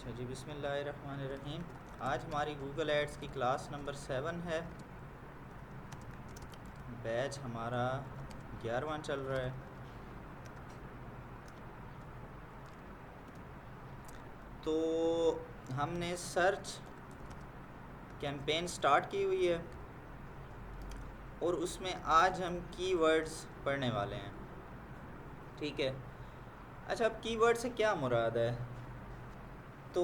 अच्छा जी, बिस्मिल्लाहिर्रहमानिर्रहीम। आज हमारी गूगल एड्स की क्लास नंबर 7 है। बैच हमारा 11वां चल रहा है। तो हमने सर्च कैंपेन स्टार्ट की हुई है और उसमें आज हम कीवर्ड्स पढ़ने वाले हैं। ठीक है। अच्छा, अब कीवर्ड से क्या मुराद है? तो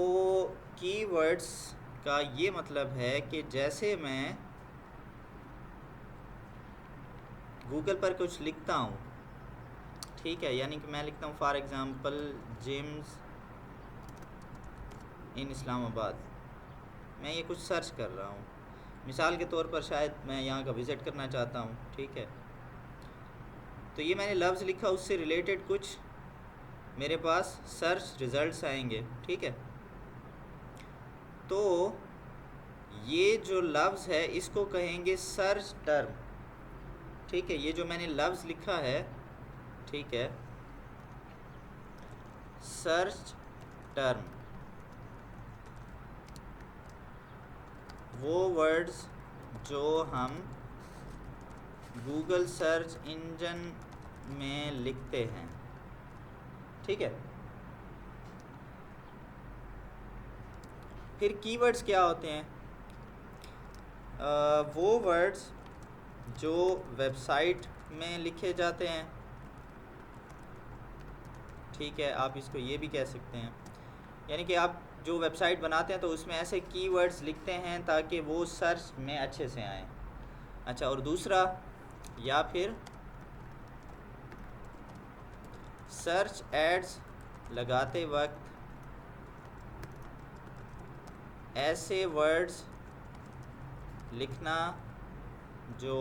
कीवर्ड्स का ये मतलब है कि जैसे मैं गूगल पर कुछ लिखता हूँ, ठीक है, यानी कि मैं लिखता हूँ फॉर एग्ज़ाम्पल जिम्स इन इस्लामाबाद। मैं ये कुछ सर्च कर रहा हूँ, मिसाल के तौर पर शायद मैं यहाँ का विज़िट करना चाहता हूँ। ठीक है, तो ये मैंने लफ्ज़ लिखा, उससे रिलेटेड कुछ मेरे पास सर्च रिज़ल्ट्स आएंगे। ठीक है, तो ये जो लफ्ज़ है इसको कहेंगे सर्च टर्म। ठीक है, ये जो मैंने लफ्ज़ लिखा है, ठीक है, सर्च टर्म, वो वर्ड्स जो हम गूगल सर्च इंजन में लिखते हैं। ठीक है, फिर कीवर्ड्स क्या होते हैं? वो वर्ड्स जो वेबसाइट में लिखे जाते हैं। ठीक है, आप इसको ये भी कह सकते हैं, यानी कि आप जो वेबसाइट बनाते हैं तो उसमें ऐसे कीवर्ड्स लिखते हैं ताकि वो सर्च में अच्छे से आएँ। अच्छा, और दूसरा, या फिर सर्च एड्स लगाते वक्त ऐसे वर्ड्स लिखना जो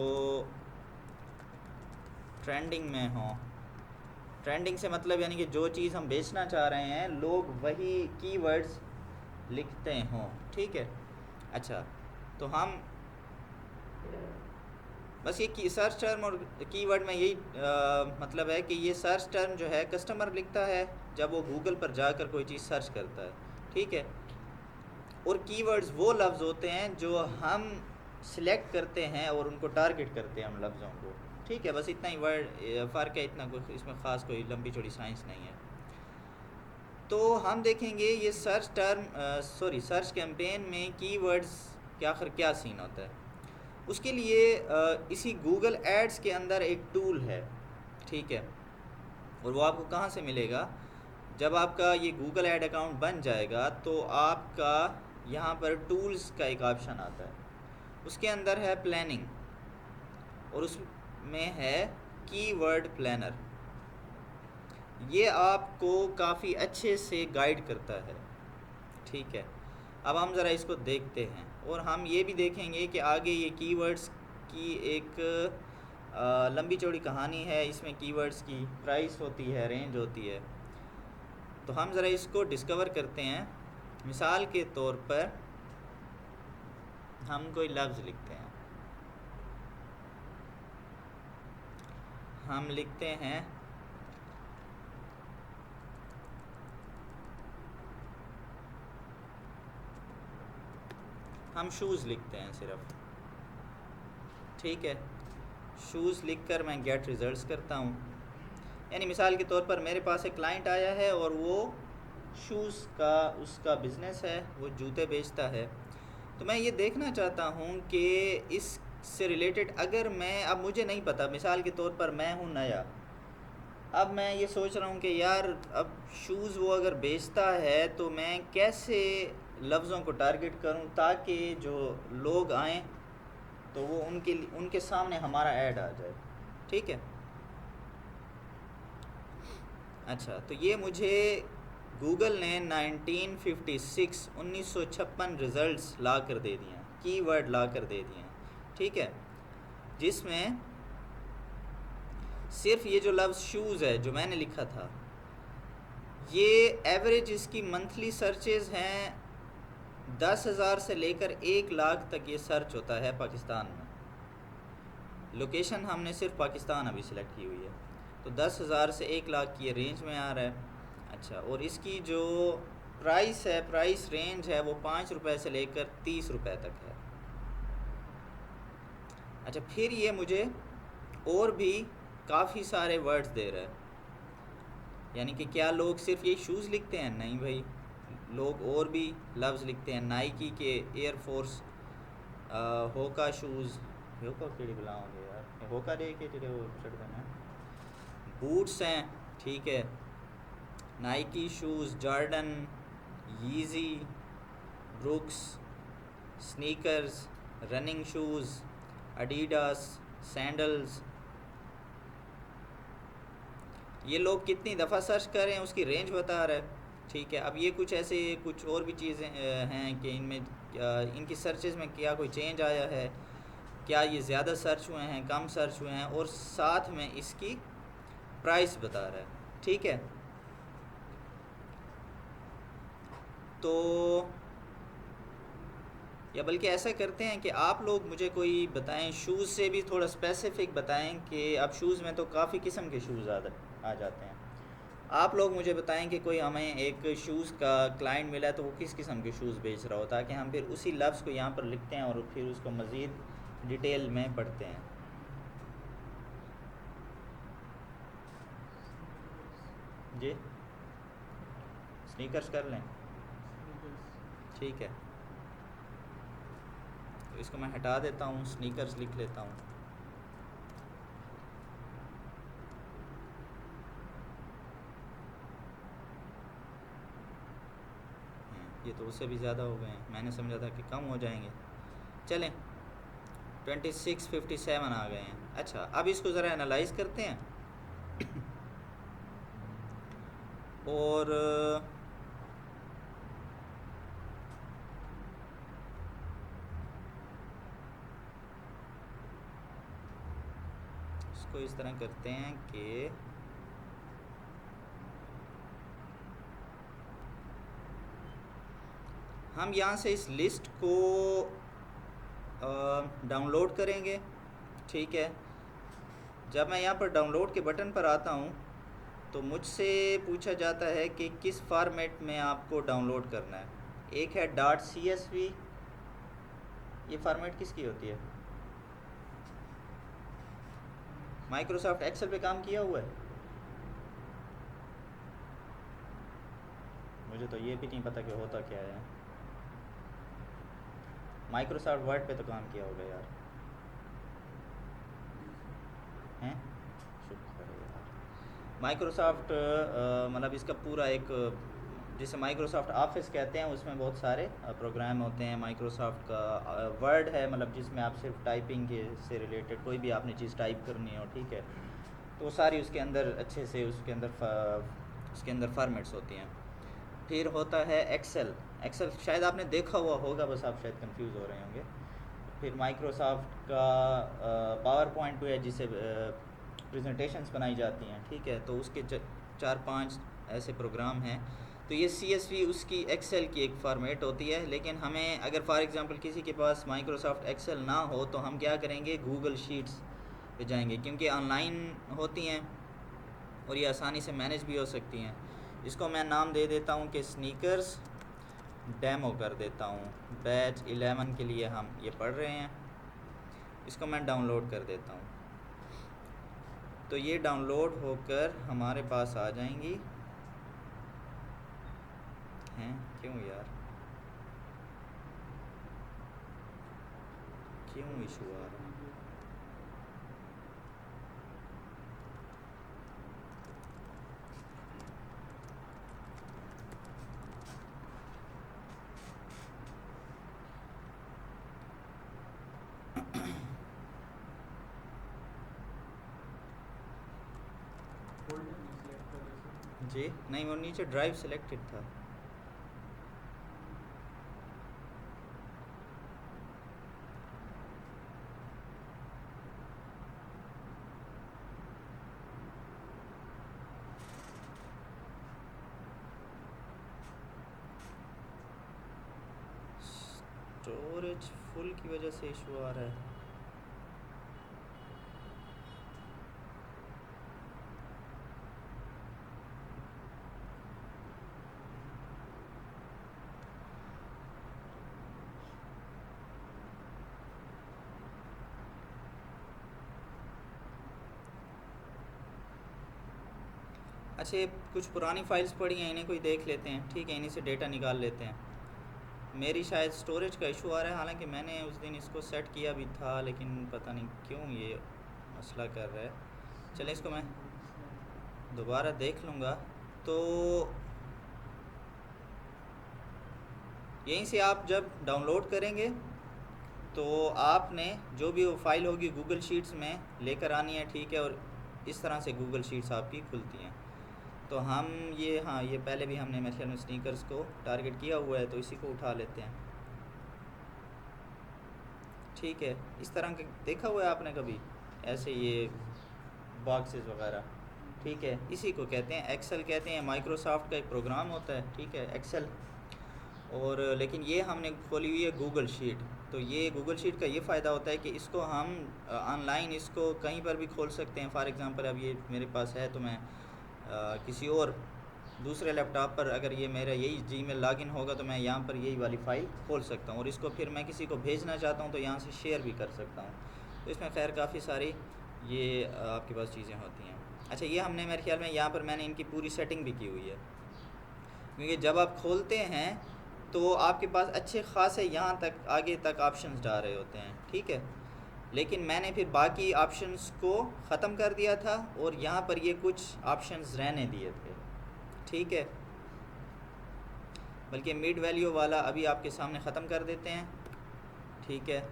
ट्रेंडिंग में हों। ट्रेंडिंग से मतलब यानी कि जो चीज़ हम बेचना चाह रहे हैं लोग वही कीवर्ड्स लिखते हों। ठीक है। अच्छा, तो हम बस ये सर्च टर्म और कीवर्ड में यही मतलब है कि ये सर्च टर्म जो है कस्टमर लिखता है जब वो गूगल पर जाकर कोई चीज़ सर्च करता है। ठीक है, और कीवर्ड्स वो लफ्ज़ होते हैं जो हम सिलेक्ट करते हैं और उनको टारगेट करते हैं हम लफ्ज़ों को। ठीक है, बस इतना ही वर्ड फ़र्क है, इतना कोई इसमें ख़ास कोई लंबी चौड़ी साइंस नहीं है। तो हम देखेंगे ये सर्च कैंपेन में कीवर्ड्स के आखिर क्या सीन होता है। उसके लिए इसी गूगल एड्स के अंदर एक टूल है। ठीक है, और वो आपको कहाँ से मिलेगा? जब आपका ये गूगल ऐड अकाउंट बन जाएगा तो आपका यहाँ पर टूल्स का एक ऑप्शन आता है, उसके अंदर है प्लानिंग और उसमें है कीवर्ड प्लानर। ये आपको काफ़ी अच्छे से गाइड करता है। ठीक है, अब हम ज़रा इसको देखते हैं और हम ये भी देखेंगे कि आगे ये कीवर्ड्स की एक लंबी चौड़ी कहानी है। इसमें कीवर्ड्स की प्राइस होती है, रेंज होती है। तो हम ज़रा इसको डिस्कवर करते हैं। मिसाल के तौर पर हम कोई लफ्ज़ लिखते हैं, हम लिखते हैं हम शूज़ लिखते हैं सिर्फ। ठीक है, शूज़ लिखकर मैं गेट रिज़ल्ट्स करता हूँ। यानी मिसाल के तौर पर मेरे पास एक क्लाइंट आया है और वो शूज़ का उसका बिज़नेस है, वो जूते बेचता है। तो मैं ये देखना चाहता हूँ कि इससे रिलेटेड, अगर मैं, अब मुझे नहीं पता, मिसाल के तौर पर मैं हूँ नया, अब मैं ये सोच रहा हूँ कि यार अब शूज़ वो अगर बेचता है तो मैं कैसे लफ्ज़ों को टारगेट करूँ ताकि जो लोग आएँ तो वो उनके सामने हमारा ऐड आ जाए। ठीक है। अच्छा, तो ये मुझे गूगल ने 1956 रिज़ल्ट्स ला कर दे दिए हैं, कीवर्ड ला कर दे दिए हैं। ठीक है, जिसमें सिर्फ ये जो लफ्ज़ शूज़ है जो मैंने लिखा था, ये एवरेज इसकी मंथली सर्चेज़ हैं 10,000 से लेकर 1 लाख तक ये सर्च होता है पाकिस्तान में। लोकेशन हमने सिर्फ पाकिस्तान अभी सिलेक्ट की हुई है, तो 10,000 से 1 लाख की ये रेंज में आ रहा है। अच्छा, और इसकी जो प्राइस है, प्राइस रेंज है वो 5 रुपए से लेकर 30 रुपए तक है। अच्छा, फिर ये मुझे और भी काफ़ी सारे वर्ड्स दे रहा है। यानी कि क्या लोग सिर्फ ये शूज़ लिखते हैं? नहीं भाई, लोग और भी लफ्ज़ लिखते हैं। नाइकी के एयरफोर्स, होका शूज़, होका केड़ी बुलाओगे यार, होका दे के तेरे वो शर्ट देना, बूट्स हैं, ठीक है, Nike shoes, Jordan, Yeezy, Brooks, sneakers, running shoes, Adidas, sandals. ये लोग कितनी दफ़ा सर्च कर रहे हैं उसकी रेंज बता रहा है। ठीक है, अब ये कुछ ऐसे कुछ और भी चीज़ें हैं कि इनमें इनकी सर्चेज़ में क्या कोई चेंज आया है, क्या ये ज़्यादा सर्च हुए हैं, कम सर्च हुए हैं, और साथ में इसकी प्राइस बता रहा है। ठीक है, तो या बल्कि ऐसा करते हैं कि आप लोग मुझे कोई बताएं, शूज़ से भी थोड़ा स्पेसिफिक बताएं कि अब शूज़ में तो काफ़ी किस्म के शूज़ आ जाते हैं। आप लोग मुझे बताएं कि कोई हमें एक शूज़ का क्लाइंट मिला है तो वो किस किस्म के शूज़ बेच रहा हो, ताकि हम फिर उसी लफ्ज़ को यहाँ पर लिखते हैं और फिर उसको मज़ीद डिटेल में पढ़ते हैं। जी, स्नीकर्स कर लें, ठीक है, तो इसको मैं हटा देता हूँ, स्नीकर्स लिख लेता हूँ। ये तो उससे भी ज़्यादा हो गए हैं, मैंने समझा था कि कम हो जाएंगे। चलें, 2657 आ गए हैं। अच्छा, अब इसको ज़रा एनालाइज करते हैं और इसको इस तरह करते हैं कि हम यहाँ से इस लिस्ट को डाउनलोड करेंगे। ठीक है, जब मैं यहाँ पर डाउनलोड के बटन पर आता हूँ तो मुझसे पूछा जाता है कि किस फॉर्मेट में आपको डाउनलोड करना है। एक है .csv, ये फॉर्मेट किसकी होती है? माइक्रोसॉफ्ट एक्सेल पे काम किया हुआ है? मुझे तो ये भी नहीं पता कि होता क्या है। माइक्रोसॉफ्ट वर्ड पे तो काम किया होगा यार, हैं? शुक्र है यार। माइक्रोसॉफ्ट मतलब इसका पूरा एक, जिसे माइक्रोसॉफ्ट ऑफिस कहते हैं, उसमें बहुत सारे प्रोग्राम होते हैं। माइक्रोसॉफ्ट का वर्ड है, मतलब जिसमें आप सिर्फ टाइपिंग के से रिलेटेड कोई भी आपने चीज़ टाइप करनी हो, ठीक है, तो वो सारी उसके अंदर अच्छे से उसके अंदर फॉर्मेट्स होती हैं। फिर होता है एक्सेल। एक्सेल शायद आपने देखा हुआ होगा, बस आप शायद कंफ्यूज हो रहे होंगे। फिर माइक्रोसॉफ्ट का पावर पॉइंट है, जिसे प्रेजेंटेशंस बनाई जाती हैं, ठीक है, तो उसके 4-5 ऐसे प्रोग्राम हैं। तो ये CSV उसकी एक्सेल की एक फॉर्मेट होती है। लेकिन हमें अगर फॉर एग्ज़ाम्पल किसी के पास माइक्रोसॉफ्ट एक्सेल ना हो तो हम क्या करेंगे, गूगल शीट्स पे जाएंगे, क्योंकि ऑनलाइन होती हैं और ये आसानी से मैनेज भी हो सकती हैं। इसको मैं नाम दे देता हूँ कि स्नीकर्स डेमो कर देता हूँ। बैच 11 के लिए हम ये पढ़ रहे हैं। इसको मैं डाउनलोड कर देता हूँ, तो ये डाउनलोड होकर हमारे पास आ जाएंगी। हैं क्यों यार, क्यों इशू आ रहा है? जी नहीं, वो नीचे ड्राइव सेलेक्टेड था। स्टोरेज फुल की वजह से इशू आ रहा है। अच्छा, ये कुछ पुरानी फाइल्स पड़ी हैं, इन्हें कोई देख लेते हैं, ठीक है, इन्हीं से डेटा निकाल लेते हैं। मेरी शायद स्टोरेज का इशू आ रहा है, हालांकि मैंने उस दिन इसको सेट किया भी था, लेकिन पता नहीं क्यों ये मसला कर रहा है। चलें, इसको मैं दोबारा देख लूँगा। तो यहीं से आप जब डाउनलोड करेंगे तो आपने जो भी वो फाइल होगी गूगल शीट्स में लेकर आनी है, ठीक है, और इस तरह से गूगल शीट्स आपकी खुलती हैं। तो हम ये, हाँ, ये पहले भी हमने मेरे ख्याल में स्नीकर्स को टारगेट किया हुआ है, तो इसी को उठा लेते हैं, ठीक है। इस तरह के देखा हुआ है आपने कभी ऐसे ये बॉक्सेस वगैरह, ठीक है, इसी को कहते हैं एक्सेल कहते हैं। माइक्रोसॉफ्ट का एक प्रोग्राम होता है, ठीक है, एक्सेल। और लेकिन ये हमने खोली हुई है गूगल शीट। तो ये गूगल शीट का ये फ़ायदा होता है कि इसको हम ऑनलाइन इसको कहीं पर भी खोल सकते हैं। फॉर एग्ज़ाम्पल अब ये मेरे पास है, तो मैं किसी और दूसरे लैपटॉप पर अगर ये मेरा यही जीमेल लॉगिन होगा तो मैं यहाँ पर यही वाली फ़ाइल खोल सकता हूँ, और इसको फिर मैं किसी को भेजना चाहता हूँ तो यहाँ से शेयर भी कर सकता हूँ। तो इसमें खैर काफ़ी सारी ये आपके पास चीज़ें होती हैं। अच्छा, ये हमने मेरे ख्याल में यहाँ पर मैंने इनकी पूरी सेटिंग भी की हुई है, क्योंकि जब आप खोलते हैं तो आपके पास अच्छे ख़ासे यहाँ तक आगे तक ऑप्शंस जा रहे होते हैं, ठीक है। लेकिन मैंने फिर बाकी ऑप्शंस को ख़त्म कर दिया था और यहाँ पर ये कुछ ऑप्शंस रहने दिए थे, ठीक है। बल्कि मिड वैल्यू वाला अभी आपके सामने ख़त्म कर देते हैं, ठीक है।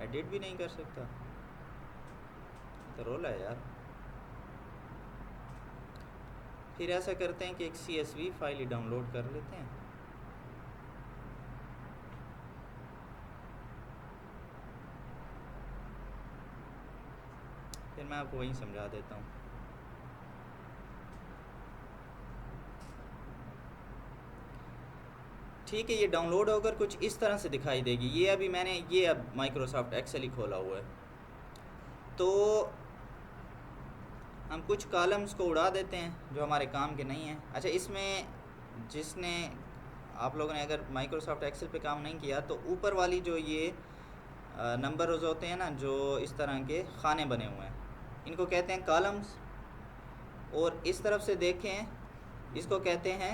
एडिट भी नहीं कर सकता, तो रोला है यार। फिर ऐसा करते हैं कि एक CSV फाइल ही डाउनलोड कर लेते हैं। फिर मैं आपको वहीं समझा देता हूँ। ठीक है, ये डाउनलोड होकर कुछ इस तरह से दिखाई देगी। ये अभी मैंने ये अब माइक्रोसॉफ्ट एक्सेल ही खोला हुआ है, तो हम कुछ कॉलम्स को उड़ा देते हैं जो हमारे काम के नहीं हैं। अच्छा, इसमें जिसने आप लोगों ने अगर माइक्रोसॉफ्ट एक्सेल पे काम नहीं किया तो ऊपर वाली जो ये नंबर्स होते हैं ना, जो इस तरह के खाने बने हुए हैं, इनको कहते हैं कॉलम्स। और इस तरफ से देखें, इसको कहते हैं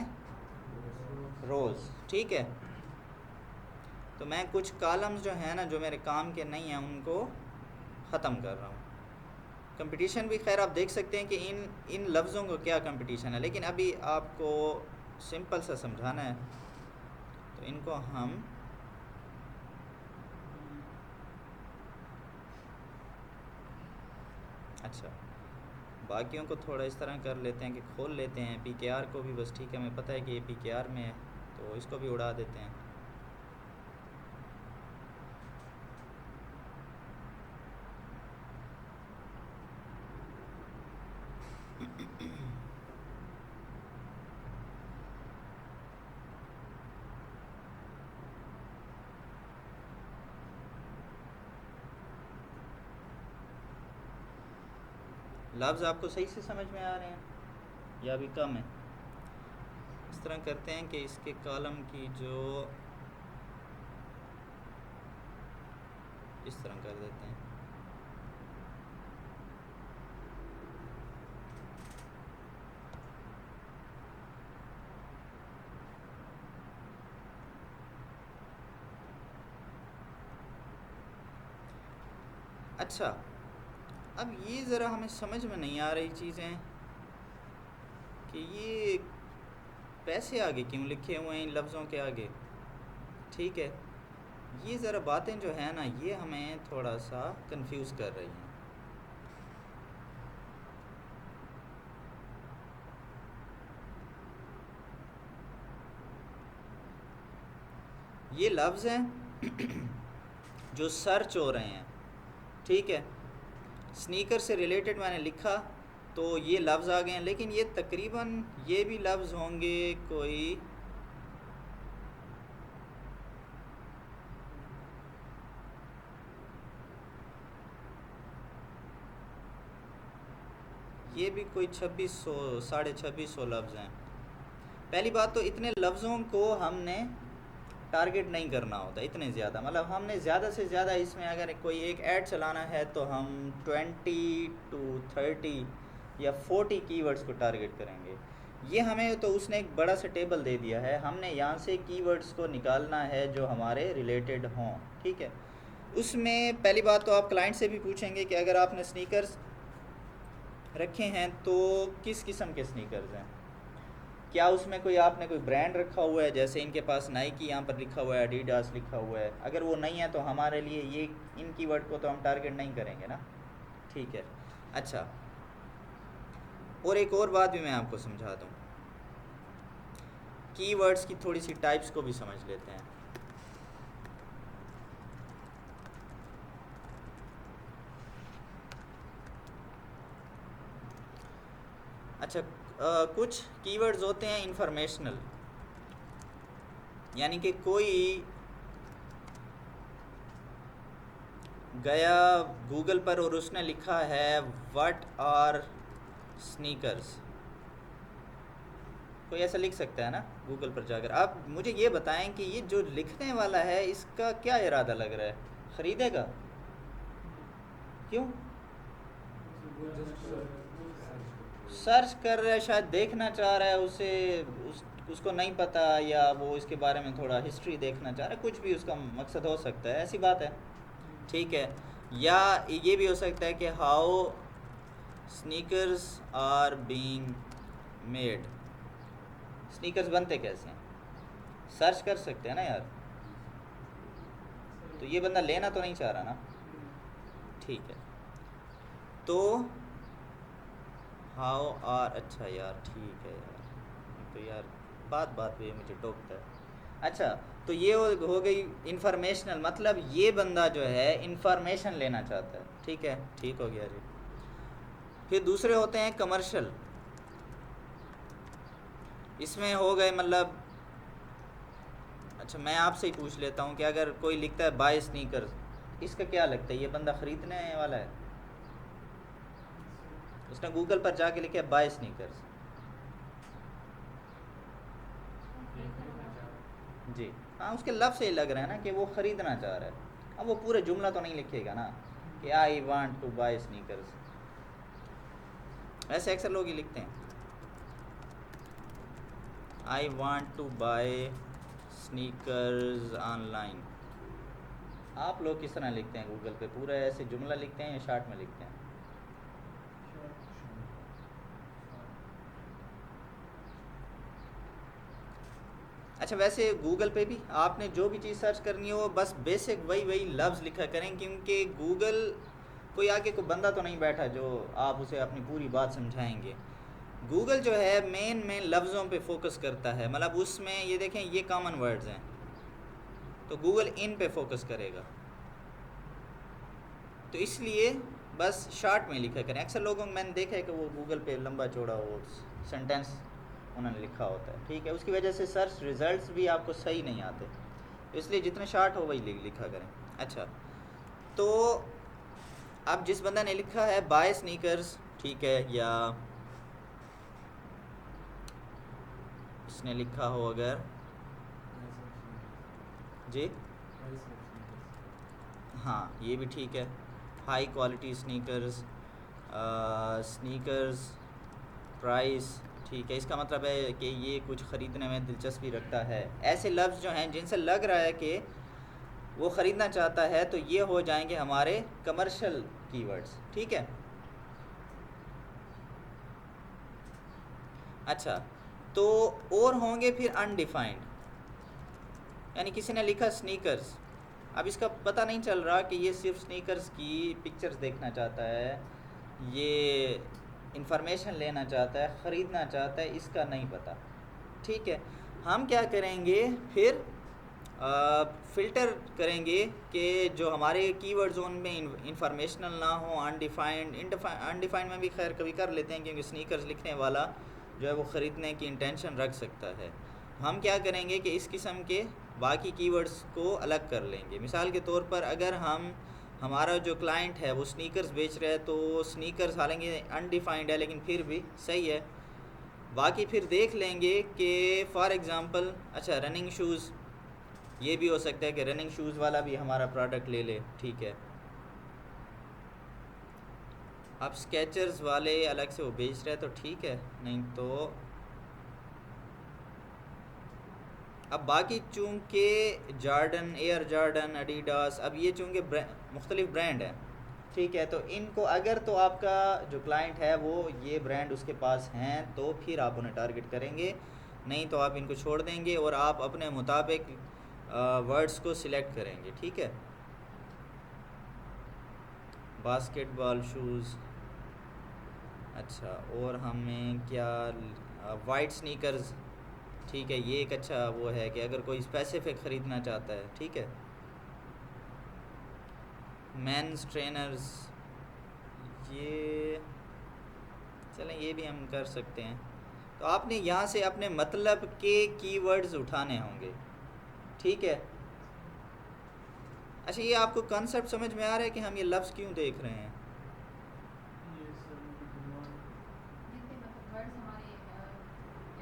रोज़, ठीक है। तो मैं कुछ कॉलम्स जो हैं ना, जो मेरे काम के नहीं हैं, उनको ख़त्म कर रहा हूँ। कंपटीशन भी खैर आप देख सकते हैं कि इन लफ्ज़ों को क्या कंपटीशन है, लेकिन अभी आपको सिंपल सा समझाना है, तो इनको हम अच्छा, बाकियों को थोड़ा इस तरह कर लेते हैं कि खोल लेते हैं PKR को भी, बस ठीक है, हमें पता है कि ये PKR में है, तो इसको भी उड़ा देते हैं। लफ्ज़ आपको सही से समझ में आ रहे हैं या अभी कम है? इस तरह करते हैं कि इसके कॉलम की जो इस तरह कर देते हैं। अच्छा, अब ये ज़रा हमें समझ में नहीं आ रही चीज़ें कि ये पैसे आगे क्यों लिखे हुए हैं इन लफ्ज़ों के आगे, ठीक है। ये ज़रा बातें जो है ना, ये हमें थोड़ा सा कंफ्यूज कर रही हैं। ये लफ्ज़ हैं जो सर्च हो रहे हैं, ठीक है। स्नीकर से रिलेटेड मैंने लिखा तो ये लफ्ज़ आ गए हैं, लेकिन ये तकरीबन ये भी लफ्ज़ होंगे कोई ये भी कोई 2600 2650 लफ्ज़ हैं, पहली बात तो इतने लफ्ज़ों को हमने टारगेट नहीं करना होता इतने ज़्यादा, मतलब हमने ज़्यादा से ज़्यादा इसमें अगर कोई एक ऐड चलाना है तो हम 20 to 30 या 40 कीवर्ड्स को टारगेट करेंगे। ये हमें तो उसने एक बड़ा सा टेबल दे दिया है, हमने यहाँ से कीवर्ड्स को निकालना है जो हमारे रिलेटेड हों, ठीक है। उसमें पहली बात तो आप क्लाइंट से भी पूछेंगे कि अगर आपने स्नीकर्स रखे हैं तो किस किस्म के स्नीकर्स हैं, क्या उसमें कोई आपने कोई ब्रांड रखा हुआ है, जैसे इनके पास नाइकी यहाँ पर लिखा हुआ है, एडिडास लिखा हुआ है। अगर वो नहीं है तो हमारे लिए ये इन कीवर्ड को तो हम टारगेट नहीं करेंगे ना, ठीक है। अच्छा, और एक और बात भी मैं आपको समझा दूँ, कीवर्ड्स की थोड़ी सी टाइप्स को भी समझ लेते हैं। अच्छा, कुछ कीवर्ड्स होते हैं इंफॉर्मेशनल, यानी कि कोई गया गूगल पर और उसने लिखा है व्हाट आर स्नीकर्स, कोई ऐसा लिख सकता है ना गूगल पर जाकर। आप मुझे ये बताएं कि ये जो लिखने वाला है इसका क्या इरादा लग रहा है, ख़रीदेगा? क्यों? सर्च कर रहा है, शायद देखना चाह रहा है, उसको नहीं पता, या वो इसके बारे में थोड़ा हिस्ट्री देखना चाह रहा है, कुछ भी उसका मकसद हो सकता है, ऐसी बात है, ठीक है। या ये भी हो सकता है कि how sneakers are being made, sneakers बनते कैसे हैं, सर्च कर सकते हैं ना यार। तो ये बंदा लेना तो नहीं चाह रहा ना, ठीक है। तो हाउ आर, अच्छा यार ठीक है यार, तो यार बात पे मुझे टोकता है। अच्छा, तो ये हो गई इंफॉर्मेशनल, मतलब ये बंदा जो है इंफॉर्मेशन लेना चाहता है, ठीक है, ठीक हो गया जी। फिर दूसरे होते हैं कमर्शियल, इसमें हो गए मतलब, अच्छा मैं आपसे ही पूछ लेता हूँ कि अगर कोई लिखता है बाय स्नीकर्स, इसका क्या लगता है, ये बंदा ख़रीदने वाला है? उसने गूगल पर जाके लिखा है बाय स्नीकर्स, जी हाँ, उसके लफ्ज़ से ही लग रहा है ना कि वो ख़रीदना चाह रहा है। अब वो पूरे जुमला तो नहीं लिखेगा ना कि I want to buy sneakers, ऐसे अक्सर लोग ही लिखते हैं, I want to buy sneakers online. आप लोग किस तरह लिखते हैं गूगल पे, पूरा ऐसे जुमला लिखते हैं या शॉर्ट में लिखते हैं? अच्छा, वैसे गूगल पे भी आपने जो भी चीज़ सर्च करनी हो बस बेसिक वही लफ्ज़ लिखा करें, क्योंकि गूगल कोई आगे कोई बंदा तो नहीं बैठा जो आप उसे अपनी पूरी बात समझाएंगे। गूगल जो है मेन लफ्ज़ों पे फोकस करता है, मतलब उसमें ये देखें ये कॉमन वर्ड्स हैं तो गूगल इन पे फोकस करेगा, तो इसलिए बस शॉर्ट में लिखा करें। अक्सर लोगों को मैंने देखा है कि वो गूगल पे लंबा चौड़ा वो सेंटेंस उन्होंने लिखा होता है, ठीक है, उसकी वजह से सर्च रिज़ल्ट्स भी आपको सही नहीं आते, इसलिए जितने शॉर्ट हो वही लिखा करें। अच्छा, तो अब जिस बंदा ने लिखा है बाय स्नीकर्स, ठीक है, या इसने लिखा हो अगर, जी हाँ ये भी ठीक है, high quality sneakers, sneakers price, ठीक है, इसका मतलब है कि ये कुछ ख़रीदने में दिलचस्पी रखता है। ऐसे लफ्ज़ जो हैं जिनसे लग रहा है कि वो ख़रीदना चाहता है तो ये हो जाएंगे हमारे कमर्शियल कीवर्ड्स, ठीक है। अच्छा, तो और होंगे फिर अनडिफाइंड, यानी किसी ने लिखा स्नीकर्स, अब इसका पता नहीं चल रहा कि ये सिर्फ स्नीकर्स की पिक्चर्स देखना चाहता है, ये इंफॉर्मेशन लेना चाहता है, ख़रीदना चाहता है, इसका नहीं पता, ठीक है। हम क्या करेंगे फिर, फ़िल्टर करेंगे कि जो हमारे कीवर्ड जोन में इंफॉर्मेशनल ना हो, अनडिफाइंड में भी खैर कभी कर लेते हैं क्योंकि स्नीकर्स लिखने वाला जो है वो ख़रीदने की इंटेंशन रख सकता है। हम क्या करेंगे कि इस किस्म के बाकी कीवर्ड्स को अलग कर लेंगे। मिसाल के तौर पर अगर हमारा जो क्लाइंट है वो स्नीकर्स बेच रहा है तो स्नीकर्स हालांकि अनडिफाइंड है लेकिन फिर भी सही है, बाकी फिर देख लेंगे कि फॉर एग्ज़ाम्पल अच्छा रनिंग शूज़, ये भी हो सकता है कि रनिंग शूज़ वाला भी हमारा प्रोडक्ट ले ले, ठीक है। अब स्केचर्स वाले अलग से वो बेच रहे हैं तो ठीक है, नहीं तो अब बाकी चूँकि जॉर्डन, एयर जॉर्डन, एडिडास, अब ये चूँकि मुख्तलिफ ब्रांड हैं, ठीक है, तो इनको अगर तो आपका जो क्लाइंट है वो ये ब्रांड उसके पास हैं तो फिर आप उन्हें टारगेट करेंगे, नहीं तो आप इनको छोड़ देंगे और आप अपने मुताबिक वर्ड्स को सिलेक्ट करेंगे, ठीक है। बास्केटबॉल शूज़, अच्छा, और हमें क्या, वाइट स्नीकर्स, ठीक है, ये एक अच्छा वो है कि अगर कोई स्पेसिफिक ख़रीदना चाहता है, ठीक है। मेंस ट्रेनर्स, ये चलें, ये भी हम कर सकते हैं। तो आपने यहाँ से अपने मतलब के कीवर्ड्स उठाने होंगे, ठीक है। अच्छा, ये आपको कॉन्सेप्ट समझ में आ रहा है कि हम ये लफ्ज़ क्यों देख रहे हैं? ये सर मुझे दिमाग जितने मतलब वर्ड्स हमारे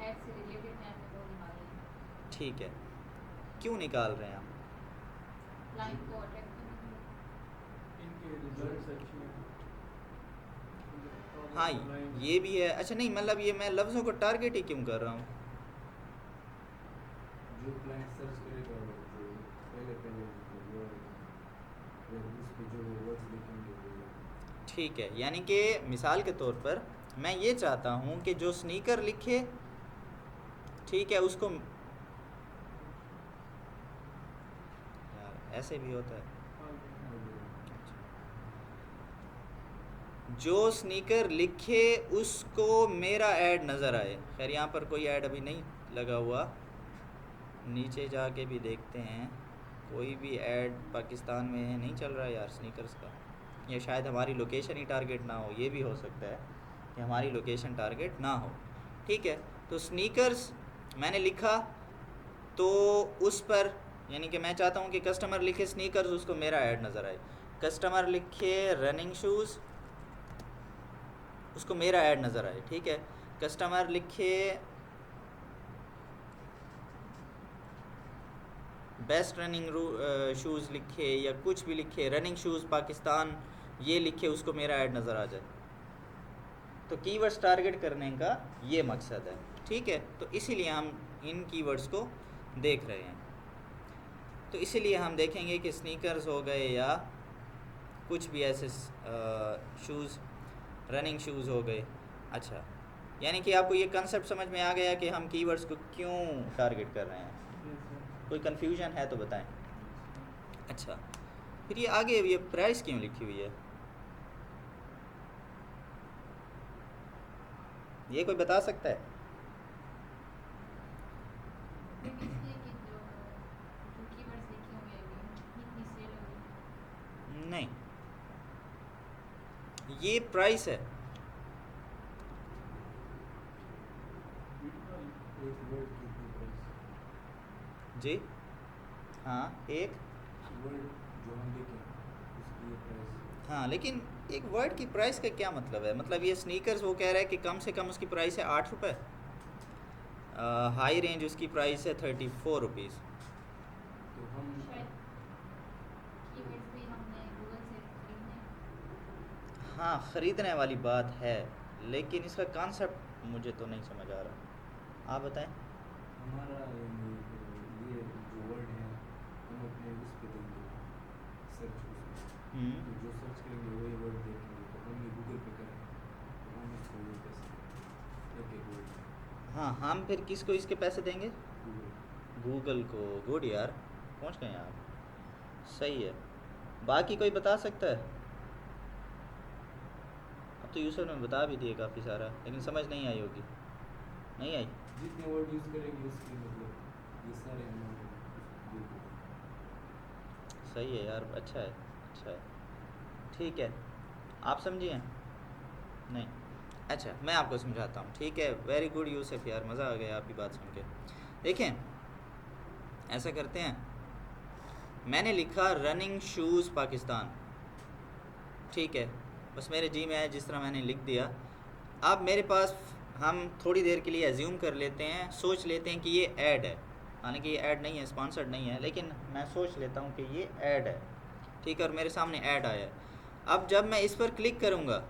ऐड से रिलेटेड हैं हमें वो निकालने हैं, ठीक है, क्यों निकाल रहे हैं हम? क्लाइंट को अट्रैक्ट करने के लिए। इनके रिजल्ट्स अच्छे हैं। हाँ, ये भी है। अच्छा, नहीं मतलब ये मैं लफ्ज़ों को टारगेट ही क्यों कर रहा हूँ? जो क्लाइंट सर्च करेगा वो जो पहले वो उस पे जो वर्ड्स लिखेंगे वो, ठीक है, यानी कि मिसाल के तौर पर मैं ये चाहता हूँ कि जो स्नीकर लिखे, ठीक है, उसको यार ऐसे भी होता है, जो स्नीकर लिखे उसको मेरा ऐड नज़र आए। खैर यहाँ पर कोई ऐड अभी नहीं लगा हुआ, नीचे जाके भी देखते हैं, कोई भी ऐड पाकिस्तान में नहीं चल रहा है यार स्नीकर्स का, या शायद हमारी लोकेशन ही टारगेट ना हो, ये भी हो सकता है कि हमारी लोकेशन टारगेट ना हो, ठीक है। तो स्नीकर्स मैंने लिखा तो उस पर, यानी कि मैं चाहता हूँ कि कस्टमर लिखे स्नीकर्स, उसको मेरा ऐड नज़र आए। कस्टमर लिखे रनिंग शूज़, उसको मेरा ऐड नज़र आए, ठीक है। कस्टमर लिखे बेस्ट रनिंग शूज़ लिखे या कुछ भी लिखे, रनिंग शूज़ पाकिस्तान ये लिखे, उसको मेरा ऐड नज़र आ जाए। तो कीवर्ड्स टारगेट करने का ये मकसद है, ठीक है। तो इसीलिए हम इन कीवर्ड्स को देख रहे हैं। तो इसीलिए हम देखेंगे कि स्नीकर्स हो गए या कुछ भी ऐसे शूज़, रनिंग शूज़ हो गए। अच्छा, यानी कि आपको ये कंसेप्ट समझ में आ गया कि हम कीवर्ड्स को क्यों टारगेट कर रहे हैं। कोई कन्फ्यूजन है तो बताएं। अच्छा, फिर ये आगे ये प्राइस क्यों लिखी हुई है, ये कोई बता सकता है? Maybe इसलिए कि जो कीवर्ड्स लिखे होंगे अभी इतनी सेल होगी। नहीं, ये प्राइस है। एक वर्ड की प्राइस, जी हाँ, एक वर्ड जो हम लिखें उसकी ये प्राइस। हाँ, लेकिन एक वर्ड की प्राइस का क्या मतलब है? मतलब ये स्नीकर्स वो कह रहा है कि कम से कम उसकी प्राइस है 8 रुपये, हाई रेंज उसकी प्राइस है 34 रुपीज़। तो हम शायद कीवर्ड्स भी हमने गूगल से खरीदने हैं। हाँ, ख़रीदने वाली बात है, लेकिन इसका कॉन्सेप्ट मुझे तो नहीं समझ आ रहा, आप बताएं। हमारा ये जो वर्ड है हम अपने उस पे देंगे सर्च उसमें, तो जो सर्च करेंगे वही वर्ड देखेंगे। तो हम ये गूगल पे करें तो हम इसको ये पैसे एक वर्ड, हाँ, हम फिर किसको इसके पैसे देंगे? गूगल। गूगल को। गुड यार, पहुंच गए आप, सही है। बाकी कोई बता सकता है? अब तो यूसुफ ने बता भी दिए काफ़ी सारा, लेकिन समझ नहीं आई होगी, नहीं आई। जितने वर्ड यूज़ करेंगे उसके मतलब ये सारे अमाउंट गूगल। सही है यार, अच्छा है, अच्छा है, ठीक है। आप समझिए? नहीं, अच्छा मैं आपको समझाता हूँ, ठीक है। वेरी गुड यूसुफ यार, मज़ा आ गया आपकी बात सुन के। देखें, ऐसा करते हैं, मैंने लिखा रनिंग शूज़ पाकिस्तान, ठीक है, बस मेरे जी में आया जिस तरह मैंने लिख दिया। अब मेरे पास हम थोड़ी देर के लिए एज्यूम कर लेते हैं, सोच लेते हैं कि ये ऐड है, हालांकि ये ऐड नहीं है, स्पॉन्सर्ड नहीं है, लेकिन मैं सोच लेता हूँ कि ये ऐड है, ठीक है, और मेरे सामने ऐड आया है। अब जब मैं इस पर क्लिक करूँगा,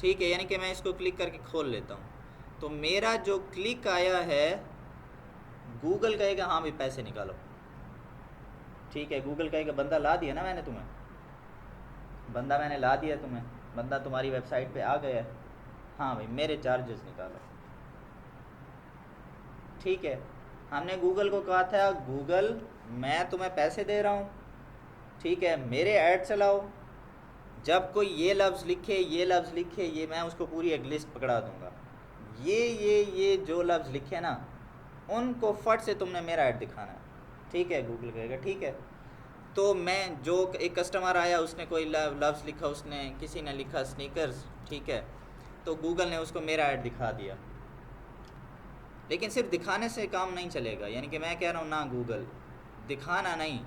ठीक है, यानी कि मैं इसको क्लिक करके खोल लेता हूँ, तो मेरा जो क्लिक आया है, गूगल कहेगा हाँ भाई पैसे निकालो, ठीक है, गूगल कहेगा बंदा ला दिया ना मैंने तुम्हें, बंदा मैंने ला दिया तुम्हें, बंदा तुम्हारी वेबसाइट पे आ गया है, हाँ भाई मेरे चार्जेस निकालो, ठीक है। हमने गूगल को कहा था गूगल मैं तुम्हें पैसे दे रहा हूँ, ठीक है, मेरे ऐड चलाओ, जब कोई ये लफ्ज़ लिखे, ये लफ्ज़ लिखे, ये मैं उसको पूरी एक लिस्ट पकड़ा दूंगा, ये जो लफ्ज़ लिखे ना, उनको फट से तुमने मेरा ऐड दिखाना है, ठीक है, गूगल कहेगा ठीक है। तो मैं जो एक कस्टमर आया, उसने कोई लफ्ज़ लिखा, उसने किसी ने लिखा स्नीकर्स, ठीक है, तो गूगल ने उसको मेरा ऐड दिखा दिया, लेकिन सिर्फ दिखाने से काम नहीं चलेगा, यानी कि मैं कह रहा हूँ ना गूगल दिखाना नहीं,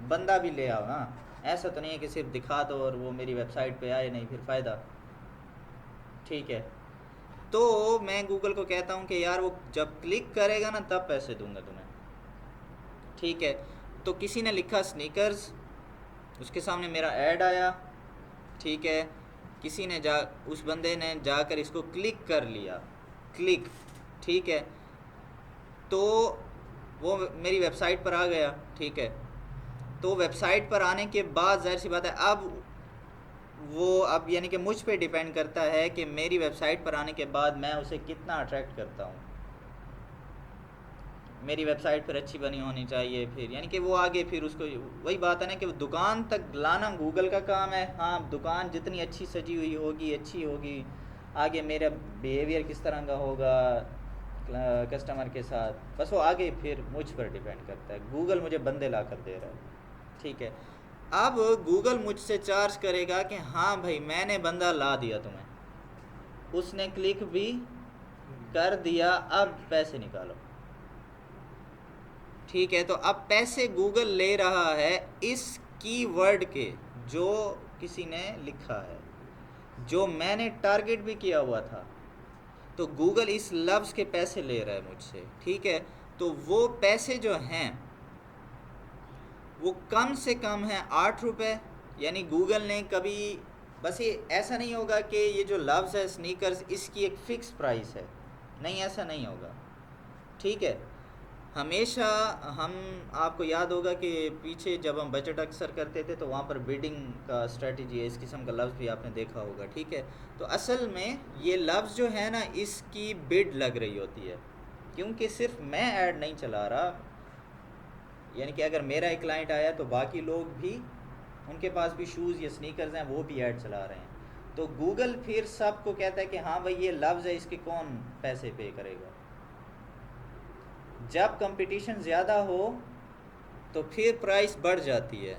बंदा भी ले आओ ना, ऐसा तो नहीं है कि सिर्फ दिखा दो और वो मेरी वेबसाइट पे आए नहीं, फिर फ़ायदा, ठीक है। तो मैं गूगल को कहता हूँ कि यार वो जब क्लिक करेगा ना तब पैसे दूंगा तुम्हें, ठीक है। तो किसी ने लिखा स्नीकर्स, उसके सामने मेरा ऐड आया, ठीक है, किसी ने उस बंदे ने जाकर इसको क्लिक कर लिया, क्लिक, ठीक है, तो वो मेरी वेबसाइट पर आ गया, ठीक है। तो वेबसाइट पर आने के बाद जाहिर सी बात है अब यानी कि मुझ पे डिपेंड करता है कि मेरी वेबसाइट पर आने के बाद मैं उसे कितना अट्रैक्ट करता हूँ, मेरी वेबसाइट पर अच्छी बनी होनी चाहिए, फिर यानी कि वो आगे फिर उसको वही बात है ना कि दुकान तक लाना गूगल का काम है, हाँ दुकान जितनी अच्छी सजी हुई होगी, अच्छी होगी, आगे मेरा बिहेवियर किस तरह का होगा कस्टमर के साथ, बस वो आगे फिर मुझ पर डिपेंड करता है, गूगल मुझे बंदे ला कर दे रहा है, ठीक है। अब गूगल मुझसे चार्ज करेगा कि हाँ भाई मैंने बंदा ला दिया तुम्हें, उसने क्लिक भी कर दिया, अब पैसे निकालो, ठीक है। तो अब पैसे गूगल ले रहा है इस कीवर्ड के जो किसी ने लिखा है, जो मैंने टारगेट भी किया हुआ था, तो गूगल इस लफ्ज़ के पैसे ले रहा है मुझसे, ठीक है। तो वो पैसे जो हैं वो कम से कम है 8 रुपये, यानी गूगल ने कभी, बस ये ऐसा नहीं होगा कि ये जो लफ्ज़ है स्नीकर्स इसकी एक फ़िक्स प्राइस है, नहीं ऐसा नहीं होगा, ठीक है। हमेशा हम, आपको याद होगा कि पीछे जब हम बजट अक्सर करते थे तो वहाँ पर बिडिंग का स्ट्रेटजी है, इस किस्म का लफ्ज़ भी आपने देखा होगा, ठीक है। तो असल में ये लफ्ज़ जो है ना इसकी बिड लग रही होती है, क्योंकि सिर्फ मैं ऐड नहीं चला रहा, यानी कि अगर मेरा एक क्लाइंट आया तो बाकी लोग भी, उनके पास भी शूज़ या स्नीकर्स हैं, वो भी ऐड चला रहे हैं, तो गूगल फिर सबको कहता है कि हाँ भाई ये लफ्ज़ है, इसके कौन पैसे पे करेगा। जब कंपटीशन ज़्यादा हो तो फिर प्राइस बढ़ जाती है,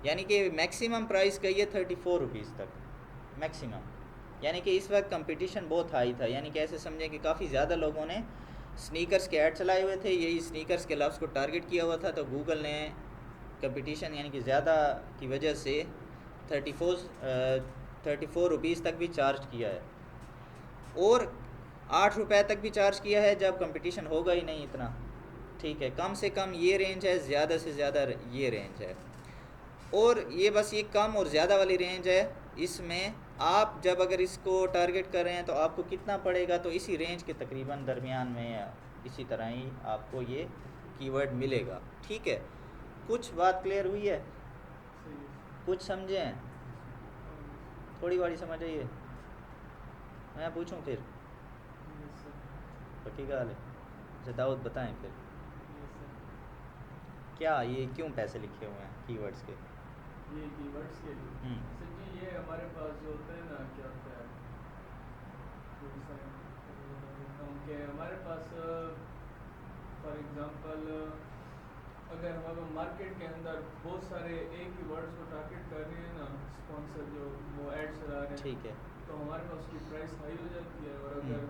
यानी कि मैक्सिमम प्राइस गई है 34 रुपीज़ तक मैक्सिमम, यानी कि इस वक्त कंपटीशन बहुत हाई था, यानी कि ऐसे समझें कि काफ़ी ज़्यादा लोगों ने स्नीकर्स के ऐड चलाए हुए थे, यही स्नीकर्स के लफ्ज़ को टारगेट किया हुआ था, तो गूगल ने कंपटीशन यानी कि ज़्यादा की वजह से 34 रुपीज़ तक भी चार्ज किया है, और 8 रुपये तक भी चार्ज किया है जब कंपटीशन होगा ही नहीं इतना, ठीक है। कम से कम ये रेंज है, ज़्यादा से ज़्यादा ये रेंज है, और ये बस ये कम और ज़्यादा वाली रेंज है, इसमें आप जब अगर इसको टारगेट कर रहे हैं तो आपको कितना पड़ेगा, तो इसी रेंज के तकरीबन दरमियान में इसी तरह ही आपको ये कीवर्ड मिलेगा, ठीक है। कुछ बात क्लियर हुई है, सही है। कुछ समझे हैं, थोड़ी बड़ी समझ आइए, मैं पूछूं फिर, यस सर, पक्की गाल है, अच्छा दाऊद बताएं फिर यस सर। क्या ये क्यों पैसे लिखे हुए हैं कीवर्ड्स के। ये कीवर्ड्स के लिए सर जी, ये हमारे पास जो होता है ना, क्या होता है, थोड़ी सा देता हूँ कि हमारे पास फॉर एग्जांपल अगर हम अगर मार्केट के अंदर बहुत सारे एक ही वर्ड्स को टारगेट कर रहे हैं ना, स्पॉन्सर जो वो ऐड चला रहे हैं, ठीक है, तो हमारे पास उसकी प्राइस हाई हो जाती है, और अगर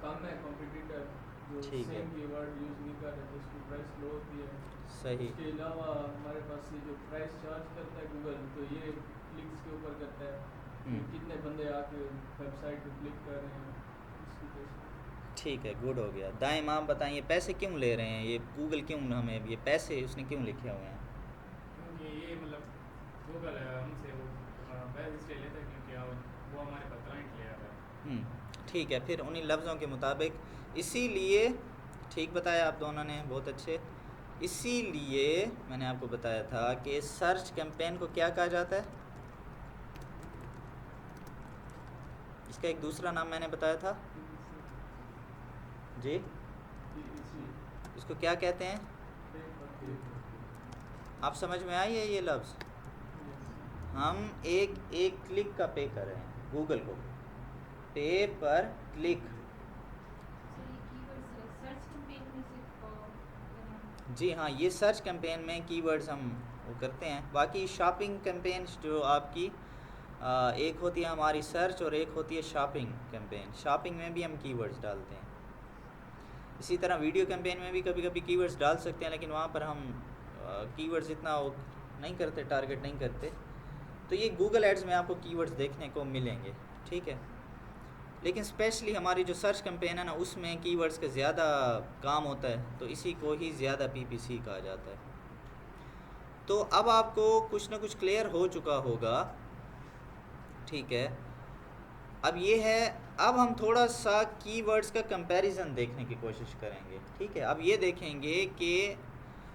कम है कॉम्पिटिटर जो ठीक है। सेम कीवर्ड यूज़ नहीं कर रहे तो उसकी प्राइस लो होती है। सही, इसके अलावा हमारे पास ये जो प्राइस चार्ज करता है गूगल, तो ये क्लिक्स के ऊपर करता है, कितने बंदे आके वेबसाइट पे क्लिक कर रहे हैं इसकी कैसे। ठीक है, गुड हो गया। दाएं आप बताइए पैसे क्यों ले रहे हैं ये गूगल, क्यों हमें ये पैसे उसने क्यों लिखे हुए हैं? क्योंकि ये मतलब गूगल हमसे वो पैसे इसलिए लेता है क्योंकि वो हमारे पास क्लाइंट ले आता है। ठीक है, फिर उन्हीं लफ्ज़ों के मुताबिक इसीलिए ठीक बताया आप दोनों ने, बहुत अच्छे। इसीलिए मैंने आपको बताया था कि सर्च कैंपेन को क्या कहा जाता है, इसका एक दूसरा नाम मैंने बताया था जी, इसको क्या कहते हैं? आप समझ में आई है ये लफ्ज़? हम एक क्लिक का पे कर रहे हैं गूगल को, पे पर क्लिक। So ये कीवर्ड्स सर्च कैंपेन में सिर्फ करना। जी हाँ, ये सर्च कैंपेन में कीवर्ड्स हम वो करते हैं। बाकी शॉपिंग कैंपेन जो आपकी एक होती है हमारी सर्च और एक होती है शॉपिंग कैंपेन। शॉपिंग में भी हम कीवर्ड्स डालते हैं। इसी तरह वीडियो कैंपेन में भी कभी कभी कीवर्ड्स डाल सकते हैं, लेकिन वहाँ पर हम कीवर्ड्स इतना वो नहीं करते, टारगेट नहीं करते। तो ये गूगल एड्स में आपको कीवर्ड्स देखने को मिलेंगे, ठीक है। लेकिन स्पेशली हमारी जो सर्च कैंपेन है ना, उसमें कीवर्ड्स का ज़्यादा काम होता है, तो इसी को ही ज़्यादा पीपीसी कहा जाता है। तो अब आपको कुछ ना कुछ क्लियर हो चुका होगा, ठीक है। अब ये है, अब हम थोड़ा सा कीवर्ड्स का कंपैरिजन देखने की कोशिश करेंगे, ठीक है। अब ये देखेंगे कि